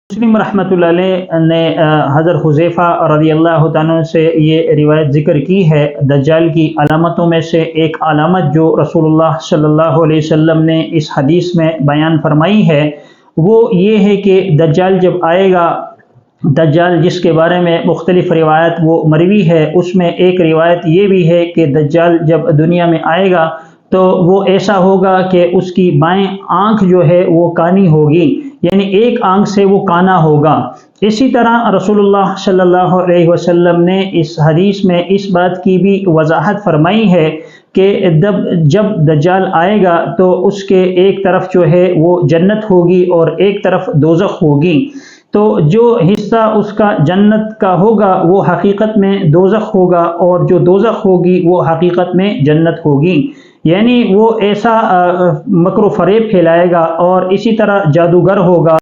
मुस्लिम रहमतुल्लाह अलैह ने हज़रत हुज़ैफ़ा रज़ियल्लाहु ताला अन्हु से ये रिवायत ज़िक्र की है। दज्जाल की अलामतों में से एक अलामत जो रसूलुल्लाह सल्लल्लाहु अलैहि वसल्लम ने इस हदीस में बयान फरमाई है, वो ये है कि दज्जाल जब आएगा, दज्जाल जिसके बारे में मुख्तलिफ़ रिवायत वो मरवी है, उसमें एक रिवायत ये भी है कि दज्जाल जब दुनिया में आएगा तो वो ऐसा होगा कि उसकी बाएँ आँख जो है वो कानी होगी, यानी एक आँख से वो काना होगा। इसी तरह रसूलुल्लाह सल्लल्लाहु अलैहि वसल्लम ने इस हदीस में इस बात की भी वज़ाहत फरमाई है कि जब दज्जाल आएगा तो उसके एक तरफ जो है वो जन्नत होगी और एक तरफ दोज़ख होगी। तो जो हिस्सा उसका जन्नत का होगा वो हकीकत में दोज़ख होगा और जो दोज़ख होगी वो हकीकत में जन्नत होगी। यानी वो ऐसा मक्र व फ़रेब फैलाएगा और इसी तरह जादूगर होगा।